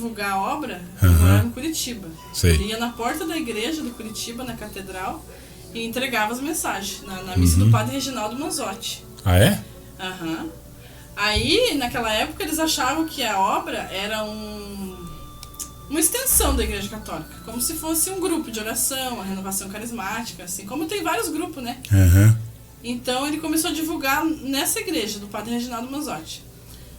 divulgar a obra, eu morava em Curitiba. Sei. Ele ia na porta da igreja do Curitiba, na catedral, e entregava as mensagens na missa do padre Reginaldo Manzotti. Ah, é? Aham. Aí, naquela época, eles achavam que a obra era uma extensão da Igreja Católica, como se fosse um grupo de oração, a renovação carismática, assim, como tem vários grupos, né? Então ele começou a divulgar nessa igreja do padre Reginaldo Manzotti.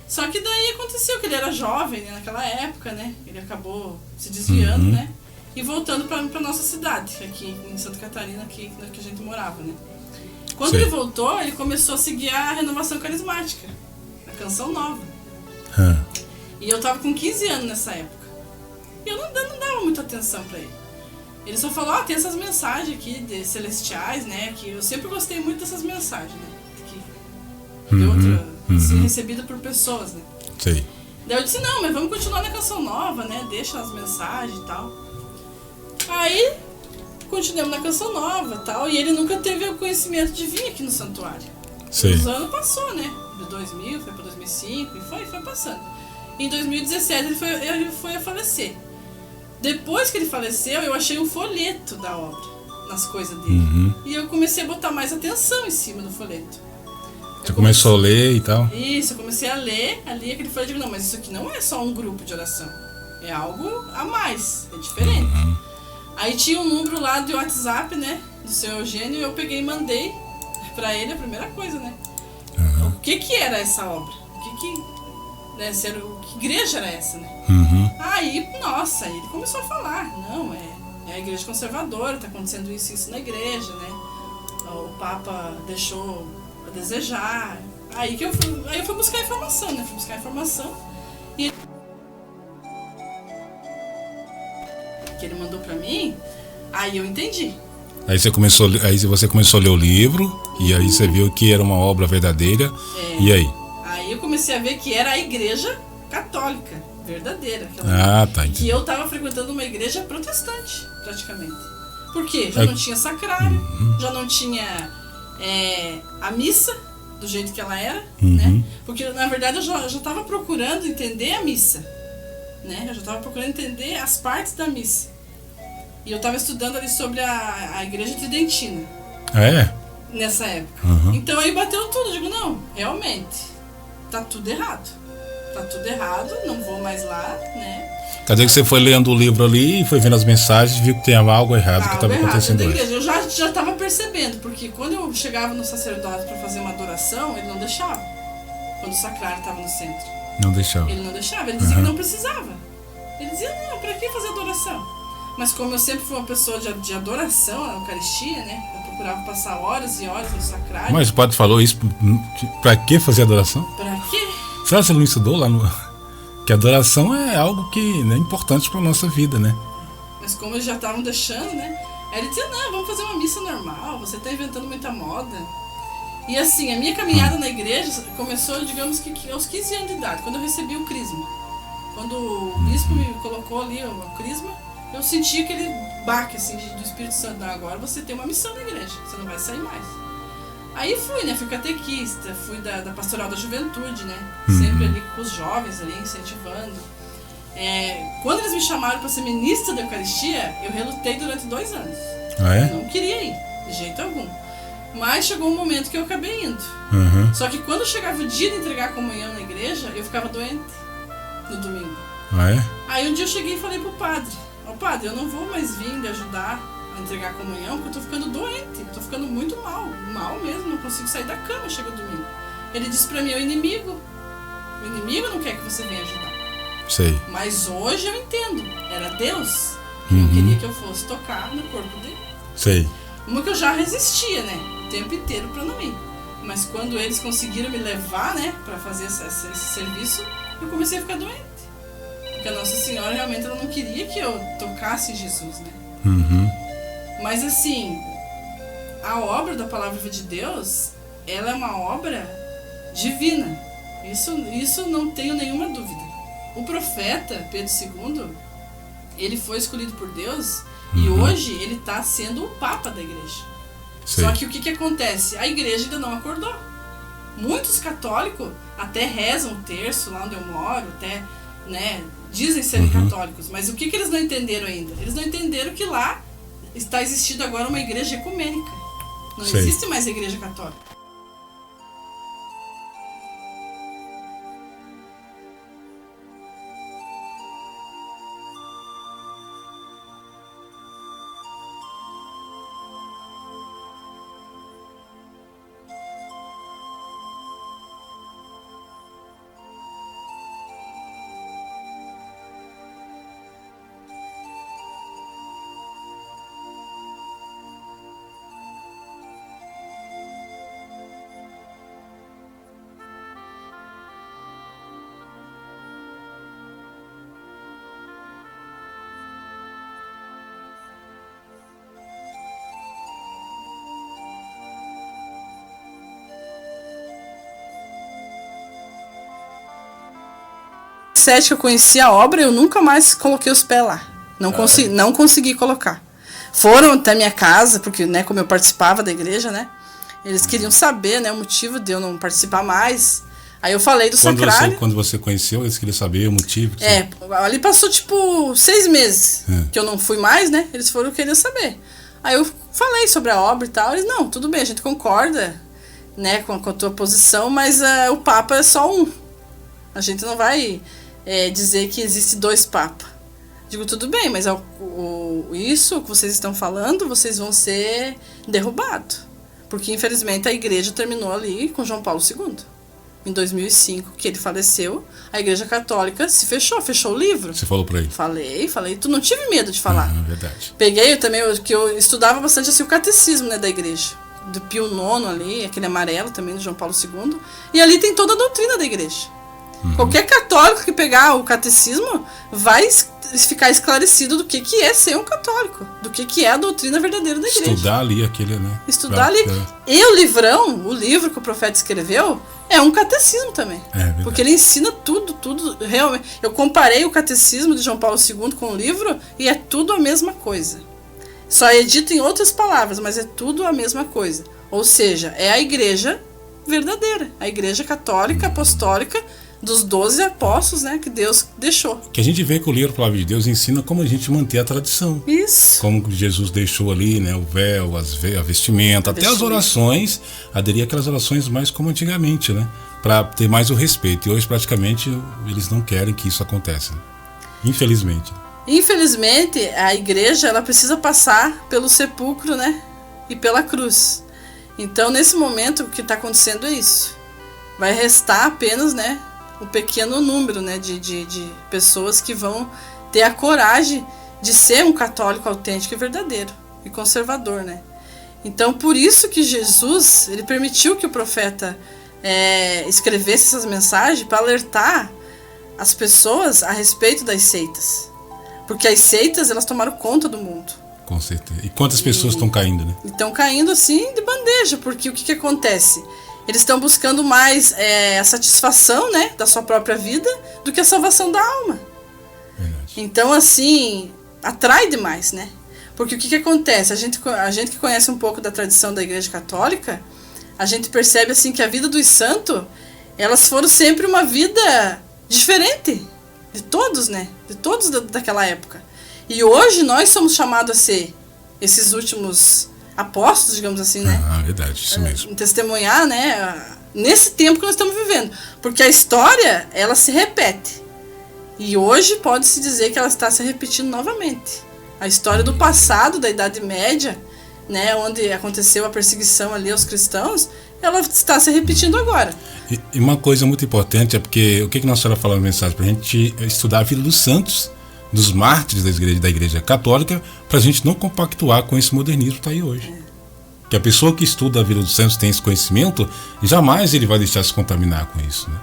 Só que daí aconteceu que ele era jovem, né, naquela época, né? Ele acabou se desviando, né? E voltando para nossa cidade, aqui em Santa Catarina, aqui que a gente morava, né? Quando ele voltou, ele começou a seguir a renovação carismática, a Canção Nova. E eu tava com 15 anos nessa época. E eu não dava muita atenção para ele. Ele só falou, tem essas mensagens aqui de celestiais, né? Que eu sempre gostei muito dessas mensagens, né? De outra, assim, recebida por pessoas, né? Sei. Daí eu disse, não, mas vamos continuar na Canção Nova, né? Deixa as mensagens e tal. Aí, continuamos na Canção Nova e tal. E ele nunca teve o conhecimento de vir aqui no santuário. Sei. Os anos passou, né? De 2000, foi para 2005 e foi passando. Em 2017 ele foi a falecer. Depois que ele faleceu, eu achei um folheto da obra nas coisas dele. E eu comecei a botar mais atenção em cima do folheto. Você começou a ler e tal? Isso, eu comecei a ler aquele folheto e digo, não, mas isso aqui não é só um grupo de oração. É algo a mais, é diferente. Aí tinha um número lá de WhatsApp, né, do seu Eugênio, e eu peguei e mandei pra ele a primeira coisa, né. O que era essa obra? Que igreja era essa, né? Aí, nossa, ele começou a falar, não, é a igreja conservadora, tá acontecendo isso na igreja, né? O Papa deixou a desejar. Aí eu fui buscar informação, né? Fui buscar informação e que ele mandou pra mim, aí eu entendi. Aí você começou a ler o livro e aí você viu que era uma obra verdadeira. E aí? Aí eu comecei a ver que era a igreja católica verdadeira. Tá. Que eu estava frequentando uma igreja protestante, praticamente. Por quê? Já não tinha sacrário, já não tinha a missa do jeito que ela era, né? Porque, na verdade, eu já estava procurando entender a missa, né? Eu já estava procurando entender as partes da missa. E eu estava estudando ali sobre a igreja tridentina. Nessa época. Então aí bateu tudo. Eu digo, não, realmente, tá tudo errado. Não vou mais lá, né? Cadê que você foi lendo o livro ali e foi vendo as mensagens e viu que tem algo errado que estava acontecendo hoje? Eu já estava percebendo, porque quando eu chegava no sacerdote para fazer uma adoração, ele não deixava. Quando o sacrário estava no centro. Não deixava. Ele não deixava, ele dizia que não precisava. Ele dizia, não, para que fazer adoração? Mas como eu sempre fui uma pessoa de adoração à Eucaristia, né? Eu procurava passar horas e horas no sacrário. Mas o padre falou isso, para que fazer adoração? Para quê? Será que você não estudou lá que a adoração é algo que é importante para nossa vida, né? Mas como eles já estavam deixando, né? Aí ele dizia, não, vamos fazer uma missa normal, você está inventando muita moda. E assim, a minha caminhada na igreja começou, digamos que aos 15 anos de idade, quando eu recebi o crisma. Quando o bispo me colocou ali o crisma, eu senti aquele baque assim, do Espírito Santo. Não, agora você tem uma missão na igreja, você não vai sair mais. Aí fui, né? Fui catequista, fui da pastoral da juventude, né? Sempre ali com os jovens ali, incentivando. Quando eles me chamaram para ser ministra da Eucaristia, eu relutei durante 2 anos. Eu não queria ir, de jeito algum. Mas chegou um momento que eu acabei indo. Só que quando chegava o dia de entregar a comunhão na igreja, eu ficava doente no domingo. Aí um dia eu cheguei e falei pro padre, padre, eu não vou mais vir lhe ajudar a entregar a comunhão, porque eu tô ficando doente, tô ficando muito mal mesmo, não consigo sair da cama, chega o domingo. Ele disse pra mim, o inimigo não quer que você venha ajudar. Sei. Mas hoje eu entendo, era Deus que não queria que eu fosse tocar no corpo dele. Sei. Uma que eu já resistia, né, o tempo inteiro pra não ir. Mas quando eles conseguiram me levar, né, pra fazer esse serviço, eu comecei a ficar doente. Porque a Nossa Senhora realmente ela não queria que eu tocasse em Jesus, né? Mas assim, a obra da Palavra de Deus, ela é uma obra divina. Isso não tenho nenhuma dúvida. O profeta Pedro II, ele foi escolhido por Deus e hoje ele está sendo o Papa da igreja. Só que o que acontece? A igreja ainda não acordou. Muitos católicos até rezam o terço lá onde eu moro, até né, dizem serem católicos, mas o que eles não entenderam ainda? Eles não entenderam que lá está existindo agora uma igreja ecumênica. Não Sei. existe mais a igreja católica. Que eu conheci a obra, eu nunca mais coloquei os pés lá. Não consegui colocar. Foram até minha casa, porque, né, como eu participava da igreja, né, eles queriam saber, né, o motivo de eu não participar mais. Aí eu falei do sacrário. Quando você conheceu, eles queriam saber o motivo? Ali passou tipo 6 meses que eu não fui mais, né, eles foram querer saber. Aí eu falei sobre a obra e tal, eles, não, tudo bem, a gente concorda, né, com a tua posição, mas o Papa é só um. A gente não vai... dizer que existe 2 papas. Digo, tudo bem, mas isso que vocês estão falando, vocês vão ser derrubados. Porque, infelizmente, a igreja terminou ali com João Paulo II. Em 2005, que ele faleceu, a igreja católica se fechou o livro. Você falou pra ele? Falei. Tu não tive medo de falar. Verdade. Peguei também, que eu estudava bastante assim, o catecismo, né, da igreja. Do Pio IX ali, aquele amarelo também, do João Paulo II. E ali tem toda a doutrina da igreja. Qualquer católico que pegar o catecismo vai ficar esclarecido do que é ser um católico, do que é a doutrina verdadeira da igreja. Estudar ali aquele, né? Estudar ali. E o livrão, o livro que o profeta escreveu, é um catecismo também. Porque ele ensina tudo, realmente. Eu comparei o catecismo de João Paulo II com o livro e é tudo a mesma coisa. Só é dito em outras palavras, mas é tudo a mesma coisa. Ou seja, é a igreja verdadeira, a igreja católica, apostólica, dos 12 apóstolos, né, que Deus deixou. Que a gente vê que o livro Palavra de Deus ensina como a gente manter a tradição. Isso. Como Jesus deixou ali, né, o véu, a vestimenta, até as orações, aderir aquelas orações mais como antigamente, né, para ter mais o respeito. E hoje praticamente eles não querem que isso aconteça. Infelizmente. Infelizmente, a igreja, ela precisa passar pelo sepulcro, né, e pela cruz. Então, nesse momento, o que está acontecendo é isso. Vai restar apenas, né, um pequeno número, né, de pessoas que vão ter a coragem de ser um católico autêntico e verdadeiro e conservador, né? Então, por isso que Jesus, ele permitiu que o profeta escrevesse essas mensagens para alertar as pessoas a respeito das seitas, porque as seitas, elas tomaram conta do mundo. Com certeza. E quantas pessoas estão caindo, né? Estão caindo assim de bandeja, porque o que acontece? Eles estão buscando mais a satisfação, né, da sua própria vida do que a salvação da alma. Verdade. Então, assim, atrai demais, né? Porque o que acontece? A gente que conhece um pouco da tradição da Igreja Católica, a gente percebe assim que a vida dos santos, elas foram sempre uma vida diferente de todos, né? De todos daquela época. E hoje nós somos chamados a ser esses últimos apóstolos, digamos assim, né? Verdade, isso mesmo. Testemunhar, né? Nesse tempo que nós estamos vivendo. Porque a história, ela se repete. E hoje pode-se dizer que ela está se repetindo novamente. A história do passado, da Idade Média, né? Onde aconteceu a perseguição ali aos cristãos, ela está se repetindo agora. E uma coisa muito importante é porque, o que Nossa Senhora falou na mensagem? Para a gente estudar a vida dos santos, dos mártires da igreja católica, para a gente não compactuar com esse modernismo que está aí hoje. Que a pessoa que estuda a vida dos santos, tem esse conhecimento, jamais ele vai deixar se contaminar com isso, né?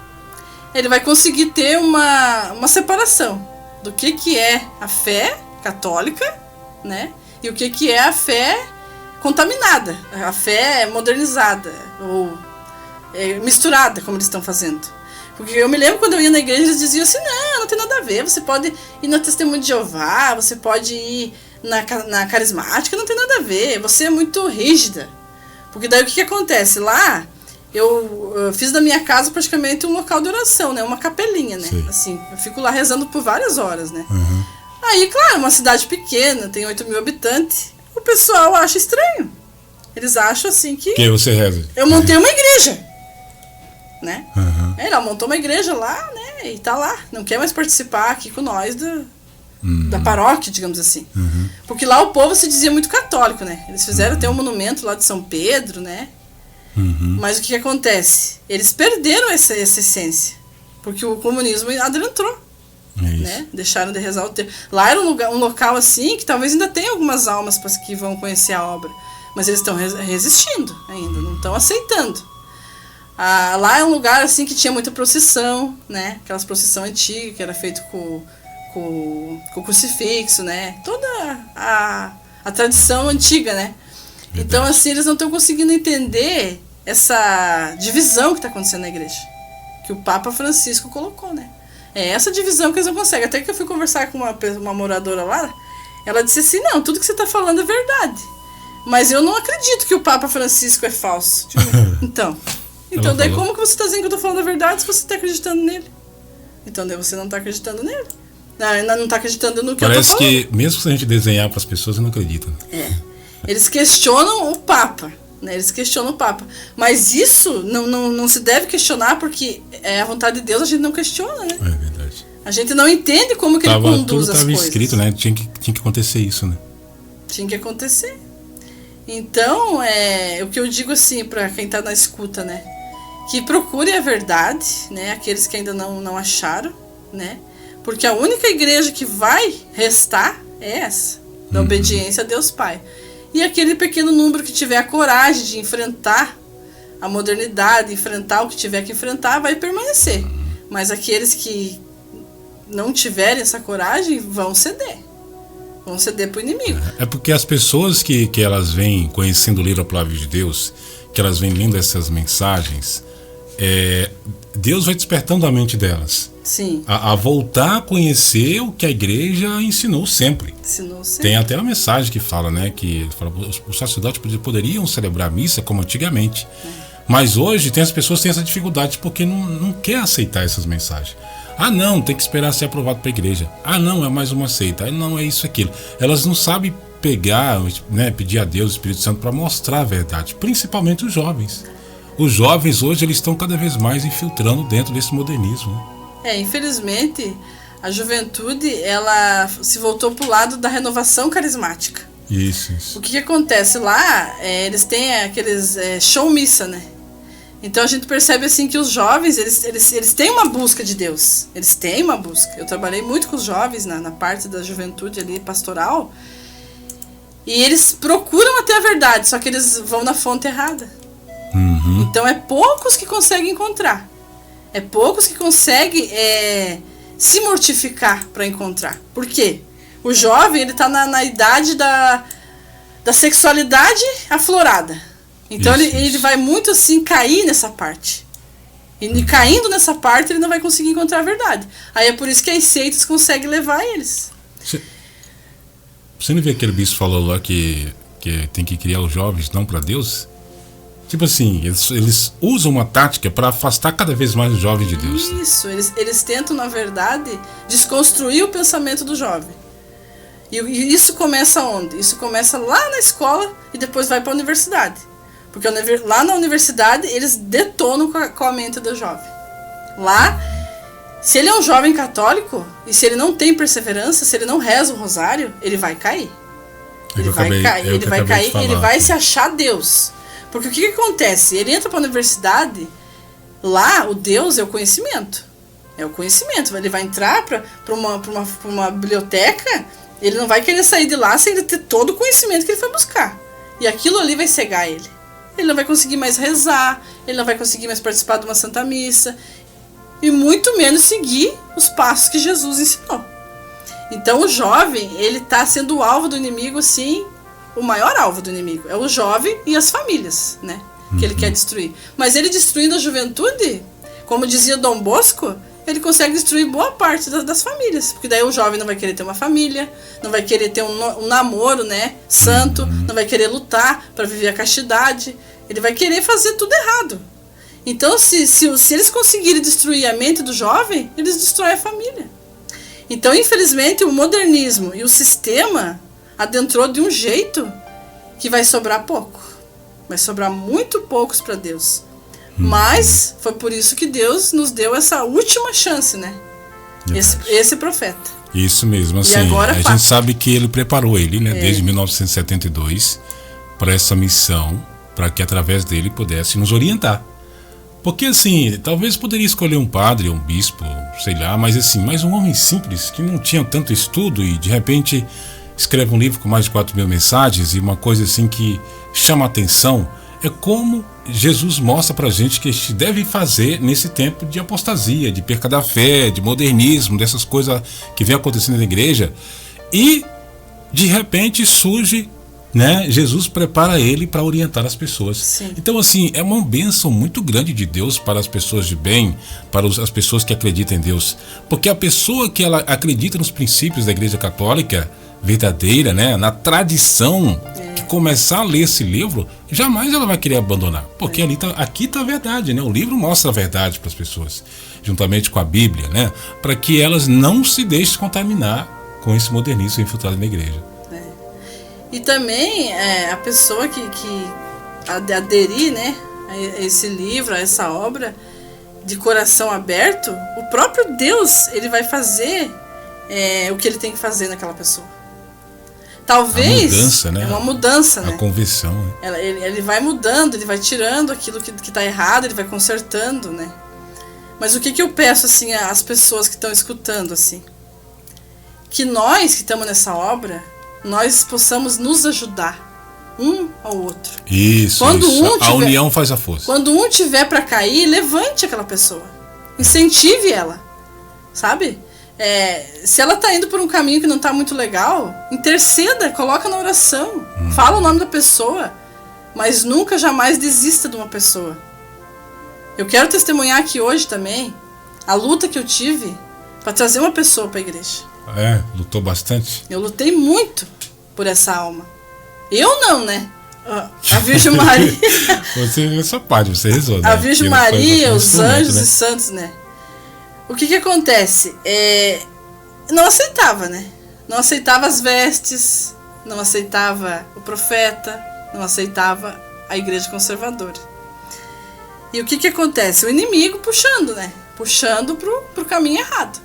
Ele vai conseguir ter uma separação do que é a fé católica, né? E o que é a fé contaminada, a fé modernizada, ou misturada, como eles estão fazendo. Porque eu me lembro quando eu ia na igreja, eles diziam assim, não tem nada a ver, você pode ir no Testemunho de Jeová, você pode ir na carismática, não tem nada a ver, você é muito rígida. Porque daí o que acontece? Lá, eu fiz da minha casa praticamente um local de oração, né? Uma capelinha, né? Sim. Assim, eu fico lá rezando por várias horas, né? Uhum. Aí, claro, uma cidade pequena, tem 8.000 habitantes, o pessoal acha estranho. Eles acham assim que Que você reza. eu montei uma igreja, né? Uhum. Ela montou uma igreja lá, né? E tá lá, não quer mais participar aqui com nós da paróquia, digamos assim. Uhum. Porque lá o povo se dizia muito católico, né? Eles fizeram até um monumento lá de São Pedro, né? Uhum. Mas o que acontece? Eles perderam essa essência, porque o comunismo adentrou, É isso. né? Deixaram de rezar o terço. Lá era um local assim, que talvez ainda tenha algumas almas que vão conhecer a obra, mas eles estão resistindo ainda, não estão aceitando. Lá é um lugar assim que tinha muita procissão, né? Aquelas procissão antiga que era feito com o crucifixo, né? Toda a tradição antiga, né? Verdade. Então, assim, eles não estão conseguindo entender essa divisão que está acontecendo na igreja, que o Papa Francisco colocou, né? É essa divisão que eles não conseguem. Até que eu fui conversar com uma moradora lá, ela disse assim, não, tudo que você está falando é verdade, mas eu não acredito que o Papa Francisco é falso. Então daí como que você está dizendo que eu estou falando a verdade se você está acreditando nele? Então daí você não está acreditando nele. Não está acreditando no que Parece eu tô falando. que, mesmo se a gente desenhar para as pessoas, não acreditam. Eles questionam o Papa, né? Eles questionam o Papa. Mas isso não se deve questionar, porque é a vontade de Deus, a gente não questiona, né? É verdade. A gente não entende como que ele conduz tudo as estava coisas. escrito, né? Tinha que acontecer isso, né? Tinha que acontecer. Então, o que eu digo assim, para quem está na escuta, né? Que procure a verdade, né? Aqueles que ainda não acharam, né? Porque a única igreja que vai restar é essa, da obediência a Deus Pai. E aquele pequeno número que tiver a coragem de enfrentar a modernidade, enfrentar o que tiver que enfrentar, vai permanecer. Mas aqueles que não tiverem essa coragem vão ceder. Vão ceder para o inimigo. É porque as pessoas que elas vêm conhecendo o livro A Palavra de Deus, que elas vêm lendo essas mensagens, Deus vai despertando a mente delas. Sim. A voltar a conhecer o que a igreja ensinou sempre. Ensinou sempre. Tem até uma mensagem que fala, né? Que fala, os sacerdotes poderiam celebrar a missa como antigamente. Mas hoje as pessoas têm essa dificuldade porque não quer aceitar essas mensagens. Ah, não, tem que esperar ser aprovado para a igreja. Ah, não, é mais uma seita. Ah, não, é isso, aquilo. Elas não sabem pegar, né, pedir a Deus, o Espírito Santo, para mostrar a verdade. Principalmente os jovens. Os jovens hoje eles estão cada vez mais infiltrando dentro desse modernismo, né? Infelizmente, a juventude ela se voltou para o lado da renovação carismática. Isso. O que acontece lá, eles têm aqueles show missa, né? Então a gente percebe assim que os jovens, eles têm uma busca de Deus. Eles têm uma busca. Eu trabalhei muito com os jovens na parte da juventude ali, pastoral. E eles procuram até a verdade, só que eles vão na fonte errada. Uhum. Então é poucos que conseguem encontrar. É poucos que conseguem se mortificar para encontrar. Por quê? O jovem ele está na idade da sexualidade aflorada. Então ele vai muito assim cair nessa parte. E caindo nessa parte ele não vai conseguir encontrar a verdade. Aí é por isso que as seitas conseguem levar eles. Você não vê aquele bispo falou lá que tem que criar os jovens não para Deus? Tipo assim, eles usam uma tática para afastar cada vez mais os jovens de Deus. Isso, eles tentam, na verdade, desconstruir o pensamento do jovem. E isso começa onde? Isso começa lá na escola e depois vai para a universidade. Porque lá na universidade eles detonam com a mente do jovem. Lá, se ele é um jovem católico e se ele não tem perseverança, se ele não reza o rosário, ele vai cair. Ele vai se achar Deus. Porque o que acontece? Ele entra para a universidade, lá o Deus é o conhecimento. É o conhecimento. Ele vai entrar para uma biblioteca, ele não vai querer sair de lá sem ele ter todo o conhecimento que ele foi buscar. E aquilo ali vai cegar ele. Ele não vai conseguir mais rezar, ele não vai conseguir mais participar de uma Santa Missa, e muito menos seguir os passos que Jesus ensinou. Então o jovem, ele está sendo o alvo do inimigo, assim, o maior alvo do inimigo é o jovem e as famílias, né? Que ele quer destruir. Mas ele destruindo a juventude, como dizia Dom Bosco, ele consegue destruir boa parte das famílias. Porque daí o jovem não vai querer ter uma família, não vai querer ter um namoro, né, santo, não vai querer lutar para viver a castidade. Ele vai querer fazer tudo errado. Então, se eles conseguirem destruir a mente do jovem, eles destroem a família. Então, infelizmente, o modernismo e o sistema adentrou de um jeito que vai sobrar pouco. Vai sobrar muito poucos para Deus. Mas foi por isso que Deus nos deu essa última chance, né? Esse profeta. Isso mesmo, assim, a gente sabe que ele preparou ele, né, desde 1972 para essa missão, para que através dele pudesse nos orientar. Porque assim, talvez poderia escolher um padre, um bispo, sei lá, mas assim, mais um homem simples que não tinha tanto estudo e de repente escreve um livro com mais de 4.000 mensagens e uma coisa assim que chama a atenção é como Jesus mostra pra gente que a gente deve fazer nesse tempo de apostasia, de perca da fé, de modernismo, dessas coisas que vem acontecendo na igreja. E de repente surge, né, Jesus prepara ele para orientar as pessoas. Sim. Então assim, é uma bênção muito grande de Deus para as pessoas de bem, para as pessoas que acreditam em Deus. Porque a pessoa que ela acredita nos princípios da Igreja Católica verdadeira, né, na tradição, que começar a ler esse livro, jamais ela vai querer abandonar, porque aqui tá a verdade, né? O livro mostra a verdade para as pessoas, juntamente com a Bíblia, né, para que elas não se deixem contaminar com esse modernismo infiltrado na igreja. E também a pessoa que aderir, né, a esse livro, a essa obra, de coração aberto, o próprio Deus, ele vai fazer o que ele tem que fazer naquela pessoa. Talvez a mudança, né? É uma mudança, né? A conversão, né? Ele vai mudando, ele vai tirando aquilo que está errado, ele vai consertando, né? Mas o que eu peço assim às pessoas que estão escutando assim, que nós que estamos nessa obra, nós possamos nos ajudar um ao outro. Isso. A união faz a força. Quando um tiver para cair, levante aquela pessoa, incentive ela, sabe? Se ela está indo por um caminho que não está muito legal, interceda, coloca na oração, fala o nome da pessoa, mas nunca, jamais desista de uma pessoa. Eu quero testemunhar aqui hoje também a luta que eu tive para trazer uma pessoa para a igreja. Lutou bastante? Eu lutei muito por essa alma. Eu não, né? A Virgem Maria. Você é sua parte, você rezou, né? A Virgem Maria, os anjos, né? e santos, né? O que acontece? Não aceitava, né? Não aceitava as vestes, não aceitava o profeta, não aceitava a igreja conservadora. E o que acontece? O inimigo puxando, né? Puxando pro caminho errado.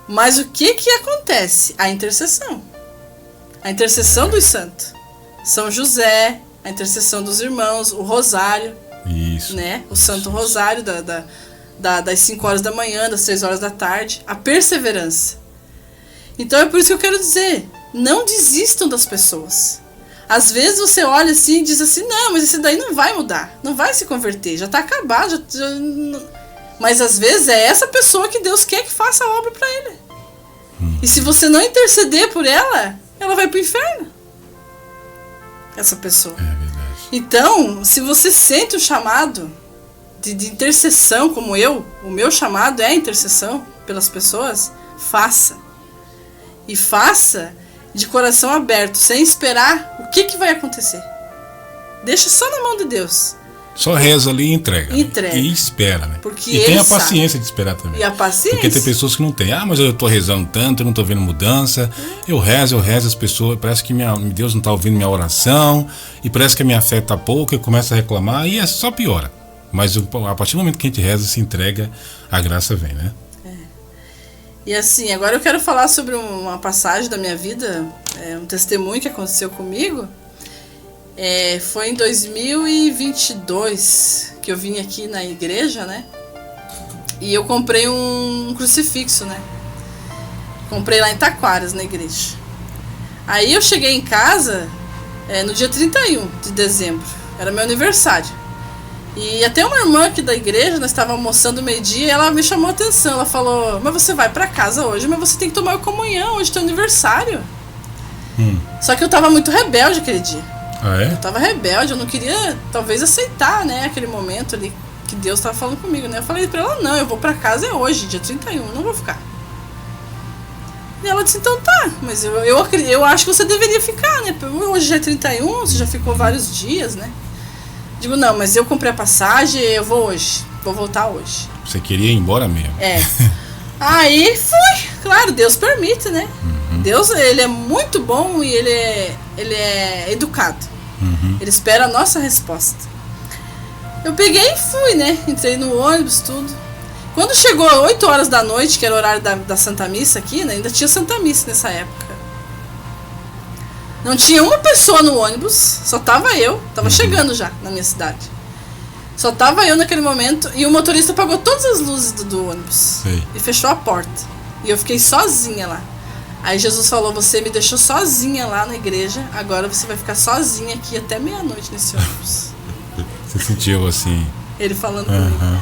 Mas o que acontece? A intercessão. A intercessão dos santos. São José, a intercessão dos irmãos, o rosário. Isso. Né? O Santo Rosário das 5 horas da manhã, das 3 horas da tarde, a perseverança. Então é por isso que eu quero dizer, não desistam das pessoas. Às vezes você olha assim e diz assim, não, mas esse daí não vai mudar, não vai se converter, já está acabado. Mas às vezes é essa pessoa que Deus quer que faça a obra para ele. E se você não interceder por ela, ela vai para o inferno. Essa pessoa. É verdade. Então, se você sente o chamado de intercessão como o meu chamado é a intercessão pelas pessoas, faça. E faça de coração aberto, sem esperar o que vai acontecer. Deixa só na mão de Deus. Só reza ali e entrega. Entrega. E espera, né? Porque e tem a paciência de esperar também. E a paciência. Porque tem pessoas que não têm. Mas eu tô rezando tanto, eu não tô vendo mudança. Eu rezo, as pessoas, parece que Deus não tá ouvindo minha oração. E parece que a minha fé tá pouca, eu começo a reclamar e só piora. Mas a partir do momento que a gente reza, se entrega, a graça vem, né? E assim, agora eu quero falar sobre uma passagem da minha vida, um testemunho que aconteceu comigo. Foi em 2022 que eu vim aqui na igreja, né? E eu comprei um crucifixo, né? Comprei lá em Taquaras, na igreja. Aí eu cheguei em casa no dia 31 de dezembro, era meu aniversário. E até uma irmã aqui da igreja, nós estávamos almoçando meio-dia, e ela me chamou a atenção. Ela falou, mas você vai para casa hoje, mas você tem que tomar a comunhão, hoje é teu aniversário. Só que eu estava muito rebelde aquele dia. Eu estava rebelde, eu não queria, talvez, aceitar, né, aquele momento ali que Deus estava falando comigo, né. Eu falei para ela, não, eu vou para casa hoje, dia 31, eu não vou ficar. E ela disse, então tá, mas eu acho que você deveria ficar, né, hoje já é 31, você já ficou vários dias, né. Digo, não, mas eu comprei a passagem, eu vou hoje. Vou voltar hoje. Você queria ir embora mesmo. Aí fui. Claro, Deus permite, né? Deus, ele é muito bom e ele é educado. Ele espera a nossa resposta. Eu peguei e fui, né? Entrei no ônibus, tudo. Quando chegou 8 horas da noite, que era o horário da Santa Missa aqui, né? Ainda tinha Santa Missa nessa época. Não tinha uma pessoa no ônibus, só tava eu. Tava chegando já na minha cidade. Só tava eu naquele momento e o motorista apagou todas as luzes do ônibus. Sei. E fechou a porta. E eu fiquei sozinha lá. Aí Jesus falou, você me deixou sozinha lá na igreja, agora você vai ficar sozinha aqui até meia-noite nesse ônibus. Você sentiu assim? Ele falando comigo.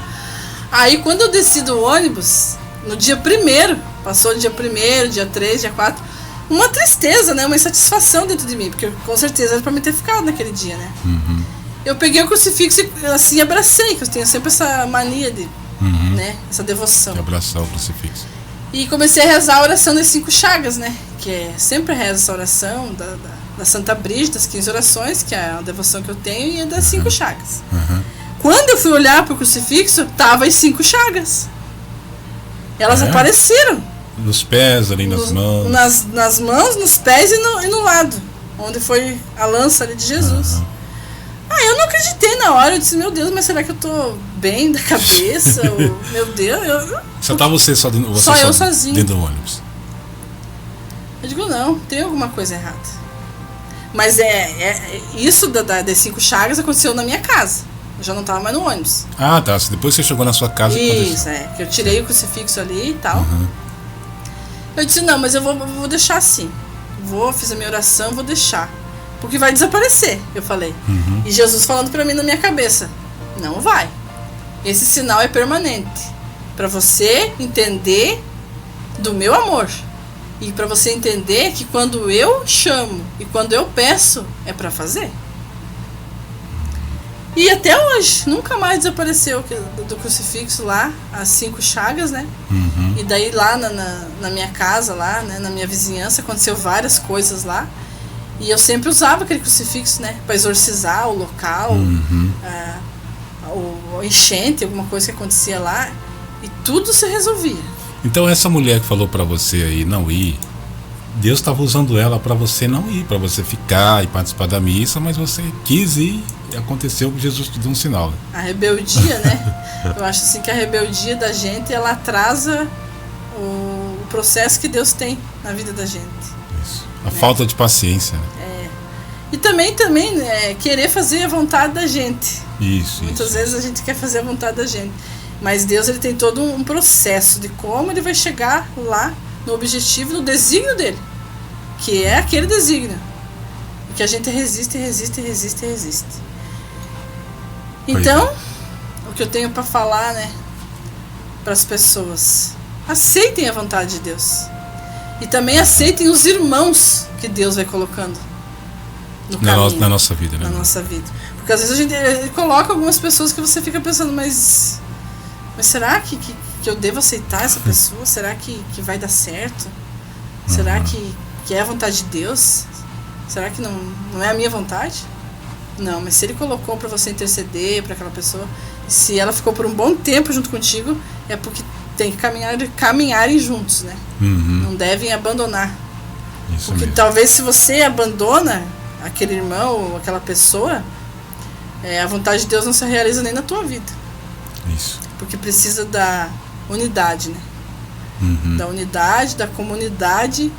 Aí quando eu desci do ônibus, no dia 1º, passou o dia 1º, dia 3, dia 4, uma tristeza, né? Uma insatisfação dentro de mim, porque com certeza era pra me ter ficado naquele dia, né? Eu peguei o crucifixo e assim abracei, que eu tenho sempre essa mania de, né? Essa devoção. De abraçar o crucifixo. E comecei a rezar a oração das 5 chagas, né? Que é, sempre rezo essa oração da Santa Brígida, das 15 orações, que é a devoção que eu tenho, e é das 5 chagas. Quando eu fui olhar pro crucifixo, tava as 5 chagas. Elas apareceram. Nos pés, ali nas mãos. Nas mãos, nos pés e no lado, onde foi a lança ali de Jesus. Eu não acreditei na hora, eu disse, meu Deus, mas será que eu tô bem da cabeça? Meu Deus, Só tá você só dentro, só eu sozinho dentro do ônibus. Eu digo, não, tem alguma coisa errada. Mas isso das 5 chagas aconteceu na minha casa. Eu já não tava mais no ônibus. Ah, tá. Depois você chegou na sua casa e isso, que eu tirei o crucifixo ali e tal. Eu disse, não, mas eu vou deixar assim. Fiz a minha oração, vou deixar. Porque vai desaparecer, eu falei. E Jesus falando pra mim na minha cabeça, não vai. Esse sinal é permanente. Pra você entender do meu amor. E pra você entender que quando eu chamo e quando eu peço, é pra fazer. E até hoje, nunca mais desapareceu do crucifixo lá, as 5 chagas, né? E daí lá na minha casa, lá, né, na minha vizinhança, aconteceu várias coisas lá. E eu sempre usava aquele crucifixo, né? Pra exorcizar o local, o enchente, alguma coisa que acontecia lá. E tudo se resolvia. Então essa mulher que falou pra você aí não ir, Deus estava usando ela pra você não ir, pra você ficar e participar da missa, mas você quis ir e aconteceu que Jesus te deu um sinal. A rebeldia, né? Eu acho assim que a rebeldia da gente, ela atrasa o processo que Deus tem na vida da gente. Isso. A falta de paciência. E também querer fazer a vontade da gente. Muitas vezes a gente quer fazer a vontade da gente. Mas Deus, ele tem todo um processo de como ele vai chegar lá no objetivo, no desígnio dele. Que é aquele desígnio. E que a gente resiste. Então, o que eu tenho para falar, né, para as pessoas, aceitem a vontade de Deus. E também aceitem os irmãos que Deus vai colocando no caminho, na nossa vida, né? Na nossa vida. Porque às vezes ele coloca algumas pessoas que você fica pensando, mas será que eu devo aceitar essa pessoa? Será que vai dar certo? Será que é a vontade de Deus? Será que não é a minha vontade? Não, mas se ele colocou para você interceder para aquela pessoa, se ela ficou por um bom tempo junto contigo, é porque tem que caminharem juntos, né? Não devem abandonar. Isso porque mesmo. Talvez se você abandona aquele irmão ou aquela pessoa, a vontade de Deus não se realiza nem na tua vida. Isso. Porque precisa da unidade, né? Da unidade, da comunidade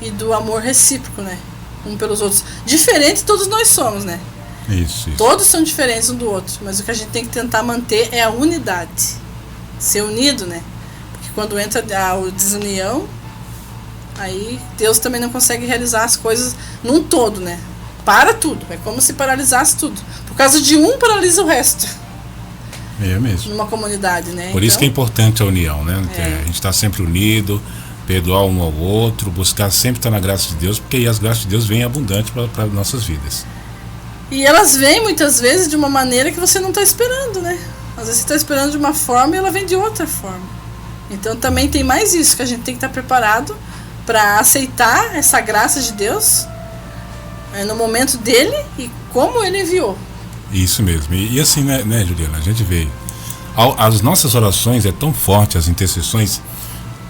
e do amor recíproco, né? Um pelos outros. Diferentes todos nós somos, né? Isso. Todos são diferentes um do outro, mas o que a gente tem que tentar manter é a unidade. Ser unido, né? Porque quando entra a desunião, aí Deus também não consegue realizar as coisas num todo, né? Para tudo. É como se paralisasse tudo. Por causa de um, paralisa o resto. É mesmo. Numa comunidade, né? Por isso que é importante a união, né? A gente está sempre unido, perdoar um ao outro, buscar sempre estar na graça de Deus, porque aí as graças de Deus vêm abundantes para nossas vidas. E elas vêm muitas vezes de uma maneira que você não está esperando, né? Às vezes você está esperando de uma forma e ela vem de outra forma. Então também tem mais isso, que a gente tem que estar preparado para aceitar essa graça de Deus no momento dele e como ele enviou. Isso mesmo. E assim, né, Juliana, a gente vê. As nossas orações é tão forte, as intercessões.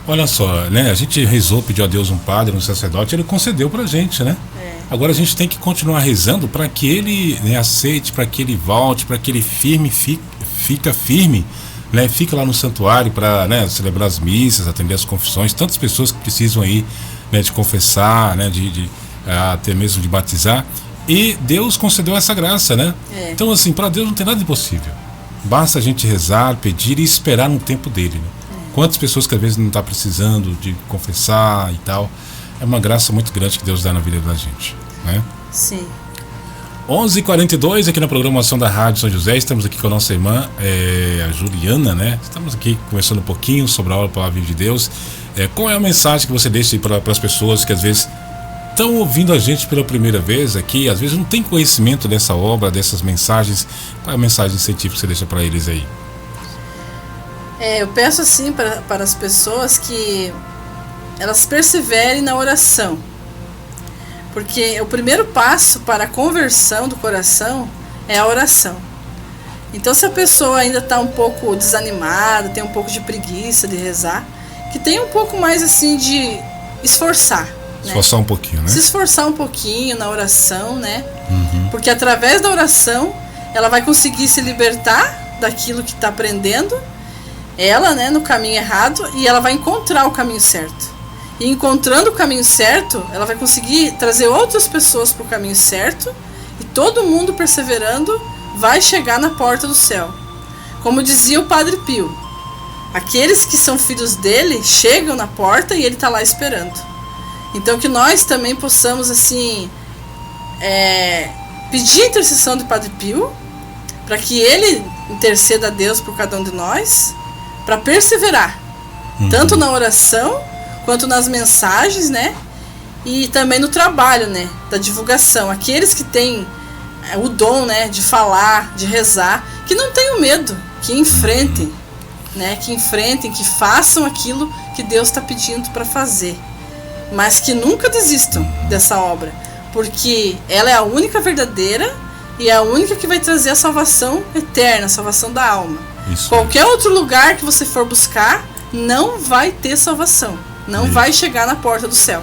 Olha só, né? A gente rezou, pediu a Deus um padre, um sacerdote, ele concedeu pra gente, né? Agora a gente tem que continuar rezando para que ele, né, aceite, para que ele volte, para que ele fica firme, né? Fica lá no santuário para, né, celebrar as missas, atender as confissões. Tantas pessoas que precisam aí, né, de confessar, né, até mesmo de batizar. E Deus concedeu essa graça, né? Então, assim, para Deus não tem nada impossível. Basta a gente rezar, pedir e esperar no tempo dele, né? Quantas pessoas que às vezes não estão precisando de confessar e tal. É uma graça muito grande que Deus dá na vida da gente, né? Sim. 11h42 aqui na programação da Rádio São José. Estamos aqui com a nossa irmã, a Juliana, né? Estamos aqui conversando um pouquinho sobre a Palavra de Deus. Qual é a mensagem que você deixa para as pessoas que às vezes estão ouvindo a gente pela primeira vez aqui, às vezes não tem conhecimento dessa obra, dessas mensagens? Qual é a mensagem científica que você deixa para eles aí? Eu peço assim para as pessoas que elas perseverem na oração, porque o primeiro passo para a conversão do coração é a oração. Então, se a pessoa ainda está um pouco desanimada, tem um pouco de preguiça de rezar, que tenha um pouco mais assim de esforçar, né? Esforçar um pouquinho, né? Se esforçar um pouquinho na oração, né? Porque através da oração ela vai conseguir se libertar daquilo que está aprendendo, ela, né, no caminho errado, e ela vai encontrar o caminho certo. E encontrando o caminho certo, ela vai conseguir trazer outras pessoas para o caminho certo, e todo mundo perseverando vai chegar na porta do céu. Como dizia o Padre Pio, aqueles que são filhos dele chegam na porta e ele está lá esperando. Então que nós também possamos assim pedir a intercessão do Padre Pio, para que ele interceda a Deus por cada um de nós, para perseverar, tanto na oração quanto nas mensagens, né? E também no trabalho, né, da divulgação. Aqueles que têm o dom, né, de falar, de rezar, que não tenham medo, que enfrentem, né, que façam aquilo que Deus está pedindo para fazer, mas que nunca desistam dessa obra, porque ela é a única verdadeira e é a única que vai trazer a salvação eterna, a salvação da alma. Isso. Qualquer outro lugar que você for buscar não vai ter salvação, não vai chegar na porta do céu.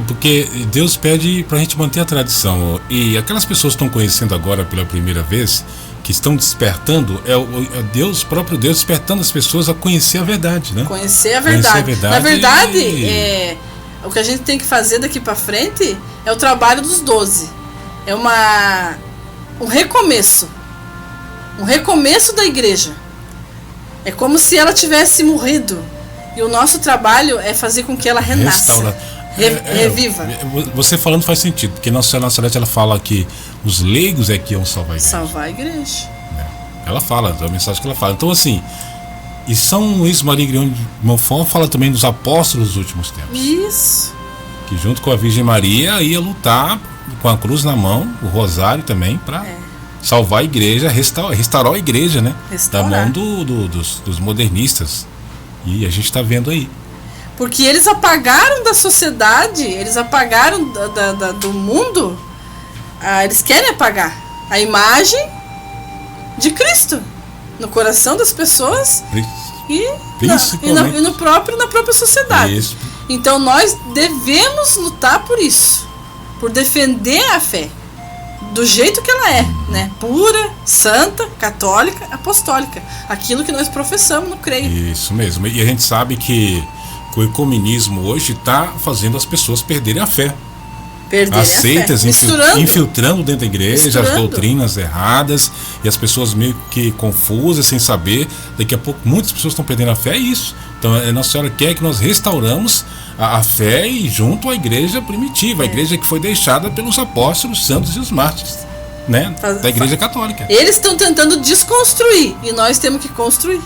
Porque Deus pede pra gente manter a tradição. E aquelas pessoas que estão conhecendo agora pela primeira vez, que estão despertando, é Deus, próprio Deus, despertando as pessoas a conhecer a verdade, né? Conhecer a verdade. Na verdade, o que a gente tem que fazer daqui pra frente é o trabalho dos 12. É um recomeço. Um recomeço da igreja. É como se ela tivesse morrido. E o nosso trabalho é fazer com que ela renasça. Reviva. Você falando faz sentido, porque Nossa Senhora Celeste, ela fala que os leigos é que iam salvar a igreja. Salvar a igreja. Ela fala, é a mensagem que ela fala. Então, assim, e São Luís Maria Grião de Montfort fala também dos apóstolos dos últimos tempos. Isso. Que junto com a Virgem Maria ia lutar com a cruz na mão, o rosário também, para salvar a igreja, restaurar a igreja, né? Da mão dos modernistas. E a gente está vendo aí. Porque eles apagaram da sociedade, eles apagaram do mundo, eles querem apagar a imagem de Cristo no coração das pessoas e na própria sociedade. Isso. Então nós devemos lutar por isso, por defender a fé do jeito que ela é, né? Pura, santa, católica, apostólica, aquilo que nós professamos no creio. Isso mesmo. E a gente sabe que o ecumenismo hoje está fazendo as pessoas perderem a fé. As seitas infiltrando dentro da igreja, as doutrinas erradas, e as pessoas meio que confusas, sem saber. Daqui a pouco muitas pessoas estão perdendo a fé, é isso. Então a Nossa Senhora quer que nós restauramos a fé e junto à igreja primitiva, a igreja que foi deixada pelos apóstolos, santos e os mártires, né? Da igreja católica. Eles estão tentando desconstruir e nós temos que construir.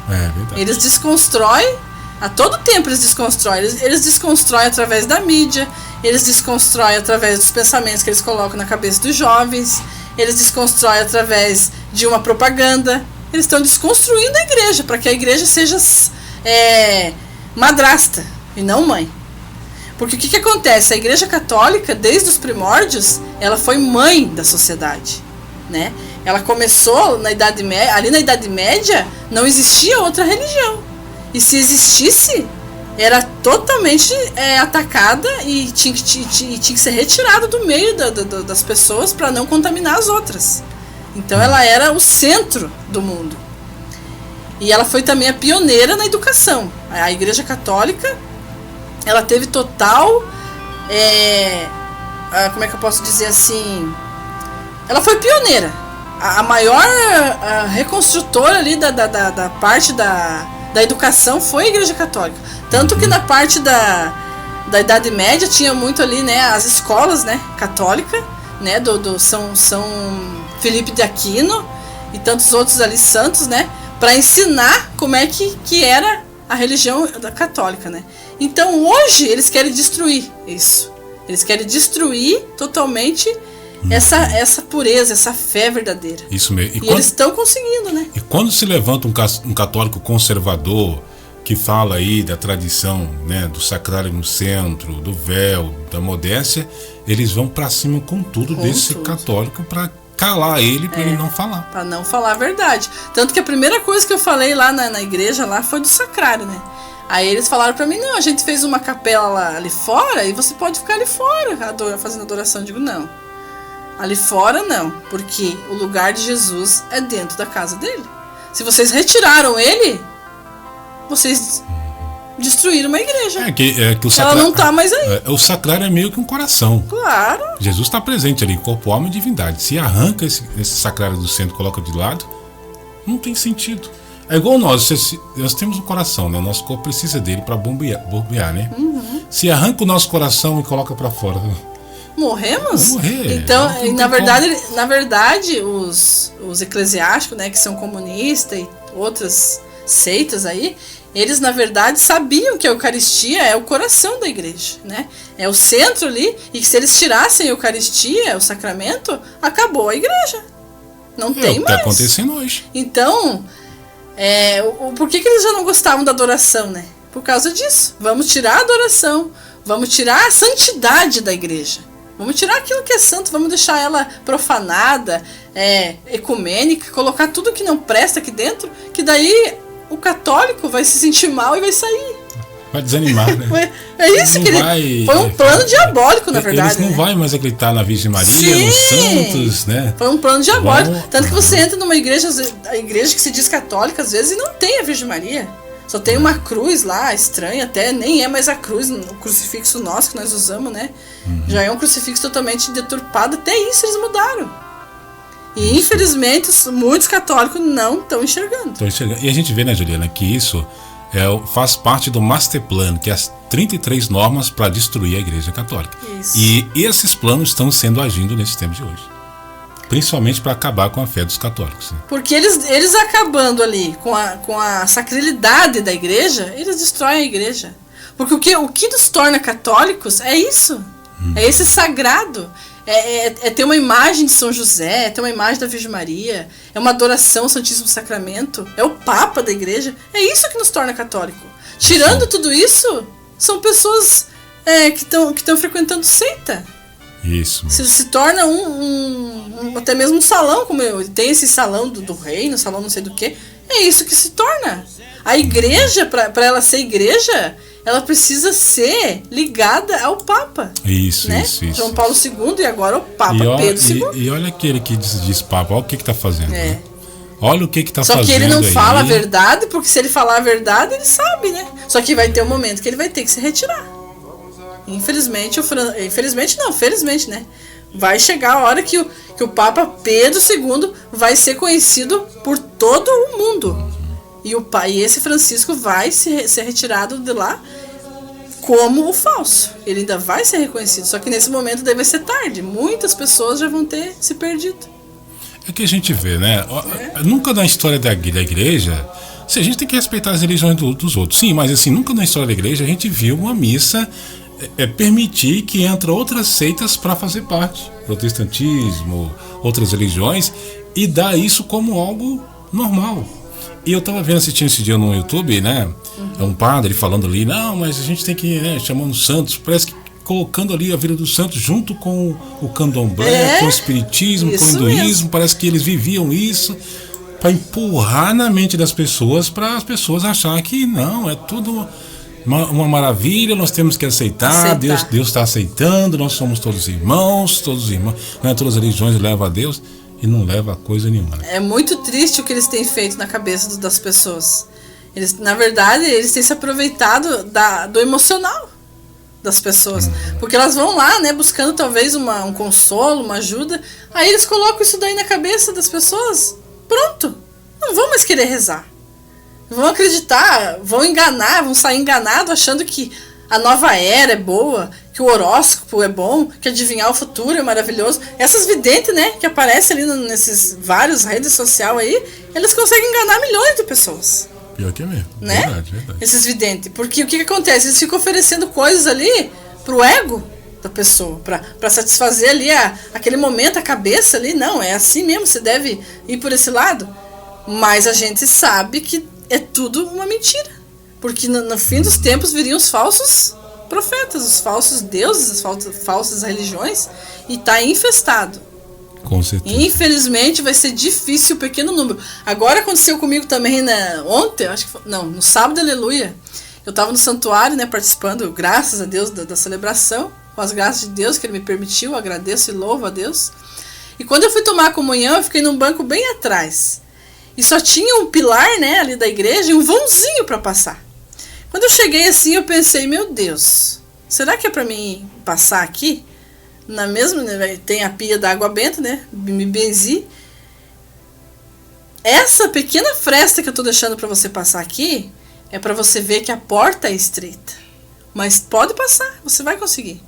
É verdade. Eles desconstroem. A todo tempo eles desconstroem. Eles desconstroem através da mídia, eles desconstroem através dos pensamentos que eles colocam na cabeça dos jovens, eles desconstroem através de uma propaganda. Eles estão desconstruindo a igreja, para que a igreja seja madrasta e não mãe. Porque o que acontece? A igreja católica, desde os primórdios, ela foi mãe da sociedade. né? Ela começou na Idade Média, ali na Idade Média não existia outra religião. E se existisse, era totalmente atacada e tinha que ser retirada do meio das pessoas para não contaminar as outras. Então ela era o centro do mundo. E ela foi também a pioneira na educação. A Igreja Católica, ela teve total, como é que eu posso dizer assim, ela foi pioneira. A maior reconstrutora ali da parte da educação foi a Igreja Católica. Tanto que na parte da Idade Média tinha muito ali, né, as escolas, né, católica, né, do São Felipe de Aquino e tantos outros ali santos, né, para ensinar como é que era a religião católica, né. Então hoje eles querem destruir isso. Eles querem destruir totalmente essa pureza, essa fé verdadeira. Isso mesmo. E eles estão conseguindo, né? E quando se levanta um católico conservador que fala aí da tradição, né, do sacrário no centro, do véu, da modéstia, eles vão para cima com tudo desse católico para calar ele, para ele não falar. Para não falar a verdade. Tanto que a primeira coisa que eu falei lá na igreja lá foi do sacrário, né? Aí eles falaram pra mim, não, a gente fez uma capela lá, ali fora e você pode ficar ali fora fazendo adoração. Eu digo, não. Ali fora não, porque o lugar de Jesus é dentro da casa dele. Se vocês retiraram ele, vocês destruíram uma igreja. Que o sacrário, ela não tá mais aí. O sacrário é meio que um coração. Claro. Jesus está presente ali, corpo, alma e divindade. Se arranca esse sacrário do centro e coloca de lado, não tem sentido. É igual nós temos um coração, né? O nosso corpo precisa dele para bombear, né? Se arranca o nosso coração e coloca para fora, morremos? Morrer. Então, na verdade, os eclesiásticos, né, que são comunistas e outras seitas aí, eles na verdade sabiam que a Eucaristia é o coração da igreja, né? É o centro ali, e que se eles tirassem a Eucaristia, o sacramento, acabou a igreja. Não tem mais. Está acontecendo hoje. Então, por que eles já não gostavam da adoração, né? Por causa disso. Vamos tirar a adoração, vamos tirar a santidade da igreja. Vamos tirar aquilo que é santo, vamos deixar ela profanada, ecumênica, colocar tudo que não presta aqui dentro, que daí o católico vai se sentir mal e vai sair. Vai desanimar, né? É isso que foi um plano diabólico, na verdade. Eles não vai mais acreditar na Virgem Maria, nos santos, né? Foi um plano diabólico. Tanto que você entra numa igreja, a igreja que se diz católica, às vezes, e não tem a Virgem Maria. Só tem uma cruz lá, estranha até, nem é mais a cruz, o crucifixo nosso que nós usamos, né? Já é um crucifixo totalmente deturpado, até isso eles mudaram. E infelizmente muitos católicos não estão enxergando. E a gente vê, né, Juliana, que isso faz parte do Master Plan, que é as 33 normas para destruir a Igreja Católica. Isso. E esses planos estão sendo agindo nesse tempo de hoje. Principalmente para acabar com a fé dos católicos. Né? Porque eles acabando ali com a sacralidade da igreja, eles destroem a igreja. Porque o que nos torna católicos é isso. É esse sagrado. É ter uma imagem de São José, é ter uma imagem da Virgem Maria, é uma adoração ao Santíssimo Sacramento, é o Papa da igreja. É isso que nos torna católico. Tirando tudo isso, são pessoas que estão frequentando seita. Isso. Se torna até mesmo um salão, como tem esse salão do reino, salão não sei do que. É isso que se torna. A igreja, para ela ser igreja, ela precisa ser ligada ao Papa. Isso, né? isso. João Paulo II e agora o Papa Pedro II. E olha aquele que diz Papa, olha o que está fazendo. Né? Olha o que está fazendo. Só que ele não aí. fala a verdade, porque se ele falar a verdade, ele sabe, né? Só que vai ter um momento que ele vai ter que se retirar. Infelizmente, felizmente, né? Vai chegar a hora que o Papa Pedro II vai ser conhecido por todo o mundo. E esse Francisco vai ser retirado de lá como o falso. Ele ainda vai ser reconhecido, só que nesse momento deve ser tarde. Muitas pessoas já vão ter se perdido. É que a gente vê, né? Nunca na história da igreja, a gente tem que respeitar as religiões dos outros. Sim, mas assim, nunca na história da igreja a gente viu uma missa permitir que entre outras seitas para fazer parte. Protestantismo, outras religiões, e dar isso como algo normal. E eu estava assistindo esse dia no YouTube, né? É um padre falando ali, não, mas a gente tem que ir, né, chamando santos. Parece que colocando ali a vida dos santos junto com o candomblé, com o espiritismo, com o hinduísmo. Mesmo. Parece que eles viviam isso para empurrar na mente das pessoas, para as pessoas acharem que não, é tudo uma maravilha, nós temos que aceitar. Deus está aceitando, nós somos todos irmãos, né? Todas as religiões levam a Deus e não leva a coisa nenhuma. Né? É muito triste o que eles têm feito na cabeça das pessoas. Eles, na verdade, eles têm se aproveitado do emocional das pessoas. Porque elas vão lá, né, buscando talvez um consolo, uma ajuda. Aí eles colocam isso daí na cabeça das pessoas. Pronto. Não vão mais querer rezar. Vão acreditar, vão enganar, vão sair enganados achando que a nova era é boa, que o horóscopo é bom, que adivinhar o futuro é maravilhoso. Essas videntes, né, que aparecem ali nesses vários redes sociais aí, eles conseguem enganar milhões de pessoas. Pior que é mesmo. Né? Verdade. Esses videntes. Porque o que acontece? Eles ficam oferecendo coisas ali pro ego da pessoa, pra satisfazer ali aquele momento, a cabeça ali. Não, é assim mesmo, você deve ir por esse lado. Mas a gente sabe que é tudo uma mentira. Porque no fim dos tempos viriam os falsos profetas, os falsos deuses, as falsas religiões, e tá infestado. Com certeza. Infelizmente vai ser difícil o pequeno número. Agora aconteceu comigo também ontem, acho que foi, não, no sábado, aleluia. Eu estava no santuário, né, participando, graças a Deus, da celebração, com as graças de Deus que Ele me permitiu, agradeço e louvo a Deus. E quando eu fui tomar a comunhão, eu fiquei num banco bem atrás. E só tinha um pilar, né, ali da igreja e um vãozinho para passar. Quando eu cheguei assim, eu pensei, meu Deus, será que é para mim passar aqui? Na mesma, né, tem a pia da água benta, né? Me benzi. Essa pequena fresta que eu estou deixando para você passar aqui é para você ver que a porta é estreita. Mas pode passar, você vai conseguir.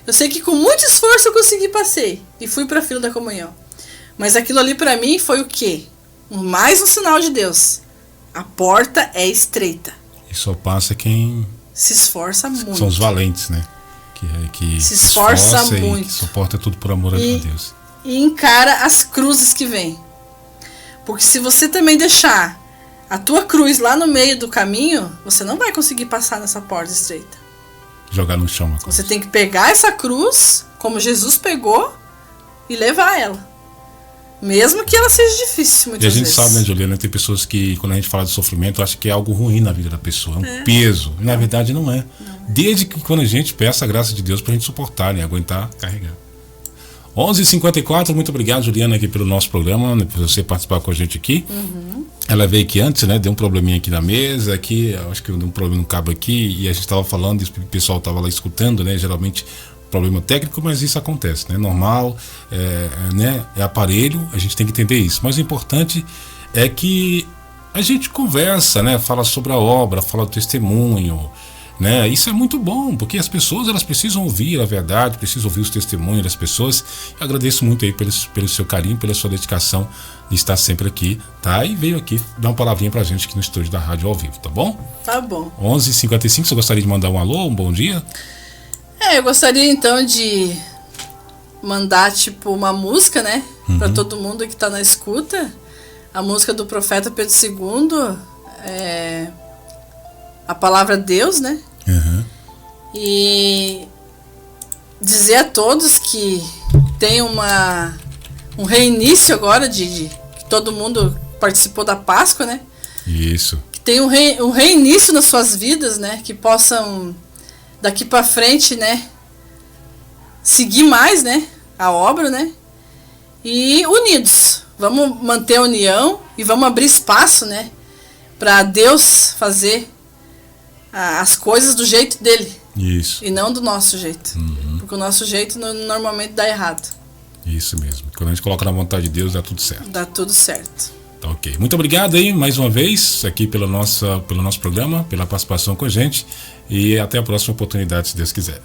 Eu sei que com muito esforço eu consegui, passei e fui para a fila da comunhão. Mas aquilo ali para mim foi o quê? Mais um sinal de Deus. A porta é estreita. E só passa quem se esforça muito. São os valentes, né? Que se esforça muito. E que suporta tudo por amor a Deus. E encara as cruzes que vêm. Porque se você também deixar a tua cruz lá no meio do caminho, você não vai conseguir passar nessa porta estreita. Jogar no chão. Você tem que pegar essa cruz, como Jesus pegou, e levar ela. Mesmo que ela seja difícil, muitas vezes. E a gente sabe, né, Juliana, tem pessoas que, quando a gente fala de sofrimento, acham que é algo ruim na vida da pessoa, é um peso. E na verdade não é. Não. Desde que quando a gente peça a graça de Deus pra gente suportar, né, aguentar, carregar. 11h54, muito obrigado, Juliana, aqui pelo nosso programa, né, por você participar com a gente aqui. Ela veio aqui antes, né, deu um probleminha aqui na mesa, aqui, acho que deu um problema no cabo aqui, e a gente estava falando, e o pessoal estava lá escutando, né, geralmente problema técnico, mas isso acontece, né? Normal, né? É aparelho, a gente tem que entender isso. Mas o importante é que a gente conversa, né? Fala sobre a obra, fala do testemunho, né? Isso é muito bom, porque as pessoas elas precisam ouvir a verdade, precisam ouvir os testemunhos das pessoas. Eu agradeço muito aí pelo seu carinho, pela sua dedicação de estar sempre aqui, tá? E veio aqui dar uma palavrinha pra gente aqui no estúdio da Rádio ao Vivo, tá bom? Tá bom. 11h55, você gostaria de mandar um alô, um bom dia? Eu gostaria então de mandar tipo uma música, né, para todo mundo que tá na escuta, a música do profeta Pedro II, a palavra Deus, né, e dizer a todos que tem um reinício agora de que todo mundo participou da Páscoa, né, isso, que tem um reinício nas suas vidas, né, que possam daqui para frente, né, seguir mais, né, a obra, né, e unidos. Vamos manter a união e vamos abrir espaço, né, para Deus fazer as coisas do jeito dele. Isso. E não do nosso jeito. Porque o nosso jeito normalmente dá errado. Isso mesmo. Quando a gente coloca na vontade de Deus, dá tudo certo. Dá tudo certo. Tá ok. Muito obrigado aí mais uma vez aqui pelo nosso programa, pela participação com a gente. E até a próxima oportunidade, se Deus quiser.